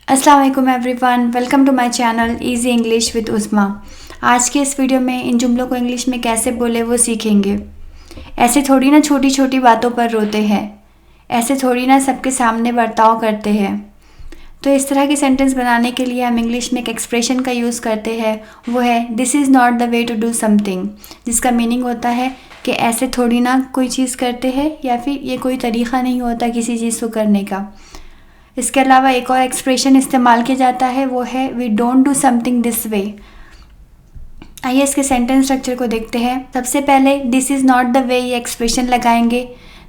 अस्सलाम वालेकुम everyone, welcome to my channel easy English with Usma. आज के इस वीडियो में इन जुमलों को इंग्लिश में कैसे बोले वो सीखेंगे। ऐसे थोड़ी ना छोटी छोटी बातों पर रोते हैं, ऐसे थोड़ी ना सबके सामने बर्ताव करते हैं। तो इस तरह के सेंटेंस बनाने के लिए हम इंग्लिश में एक एक्सप्रेशन का यूज़ करते हैं, वो है this is not the way to do something, जिसका मीनिंग होता है कि ऐसे थोड़ी ना कोई चीज़ करते हैं या फिर ये कोई तरीक़ा नहीं होता किसी चीज़ को करने का। इसके अलावा एक और एक्सप्रेशन इस्तेमाल किया जाता है, वो है we don't do something this way. आइए इसके सेंटेंस स्ट्रक्चर को देखते हैं। सबसे पहले this is not the way ये एक्सप्रेशन लगाएंगे,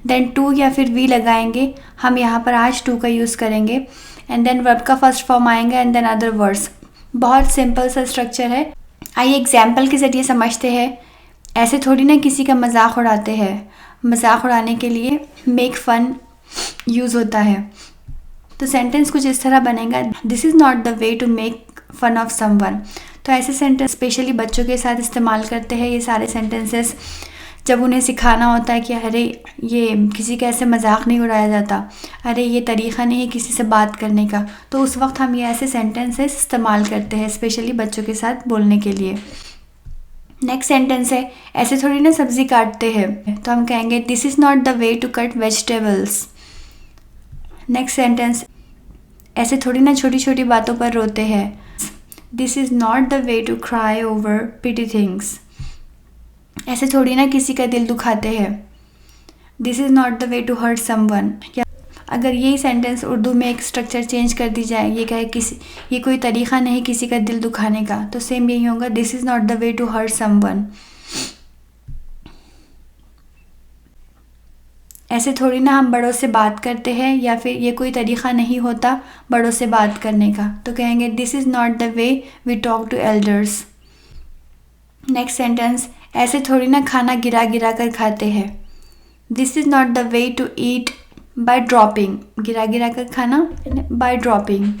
देन टू या फिर वी लगाएंगे। हम यहाँ पर आज टू का यूज़ करेंगे एंड देन वर्ब का फर्स्ट फॉर्म आएंगे एंड देन अदर वर्ड्स। बहुत सिंपल सा स्ट्रक्चर है। आइए एग्जाम्पल के ज़रिए समझते हैं। ऐसे थोड़ी ना किसी का मजाक उड़ाते हैं। मजाक उड़ाने के लिए मेक फ़न यूज़ होता है। तो सेंटेंस कुछ इस तरह बनेगा, this is not the way to make fun of someone. तो ऐसे सेंटेंस स्पेशली बच्चों के साथ इस्तेमाल करते हैं ये सारे सेंटेंसेस, जब उन्हें सिखाना होता है कि अरे ये किसी का ऐसे मजाक नहीं उड़ाया जाता, अरे ये तरीक़ा नहीं है किसी से बात करने का। तो उस वक्त हम ये ऐसे सेंटेंसेस इस्तेमाल करते हैं स्पेशली बच्चों के साथ बोलने के लिए। नेक्स्ट सेंटेंस है ऐसे थोड़ी ना सब्ज़ी काटते हैं, तो हम कहेंगे this is not the way to cut vegetables. Next sentence ऐसे थोड़ी ना छोटी छोटी बातों पर रोते हैं, this is not the way to cry over pity things. ऐसे थोड़ी ना किसी का दिल दुखाते हैं, this is not the way to hurt someone. या अगर यही सेंटेंस उर्दू में एक स्ट्रक्चर चेंज कर दी जाए, ये कहे किसी ये कोई तरीक़ा नहीं किसी का दिल दुखाने का, तो सेम यही होगा this is not the way to hurt someone. ऐसे थोड़ी ना हम बड़ों से बात करते हैं या फिर ये कोई तरीक़ा नहीं होता बड़ों से बात करने का, तो कहेंगे this is not the way we talk to elders. Next sentence ऐसे थोड़ी ना खाना गिरा गिरा कर खाते हैं, this is not the way to eat by dropping. गिरा गिरा कर खाना बाय ड्रॉपिंग।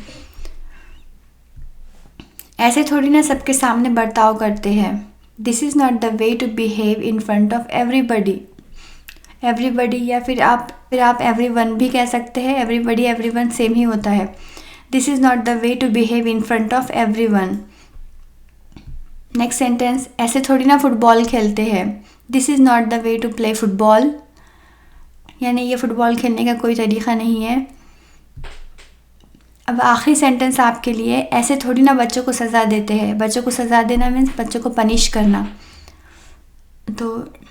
ऐसे थोड़ी ना सबके सामने बर्ताव करते हैं, this is not the way to behave in front of everybody. Everybody या फिर आप एवरीवन भी कह सकते हैं, एवरीबडी एवरीवन सेम ही होता है। This is not the way to behave in front of everyone. Next sentence ऐसे थोड़ी ना फुटबॉल खेलते हैं, this is not the way to play football, यानी ये फुटबॉल खेलने का कोई तरीक़ा नहीं है। अब आखिरी सेंटेंस आपके लिए, ऐसे थोड़ी ना बच्चों को सज़ा देते हैं। बच्चों को सज़ा देना मीन्स बच्चों को पनिश करना। तो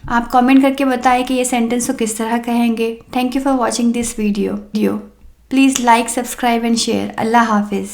आप कमेंट करके बताएं कि ये सेंटेंस को किस तरह कहेंगे। Thank you for watching this video. Please like, subscribe and share. अल्लाह हाफिज़।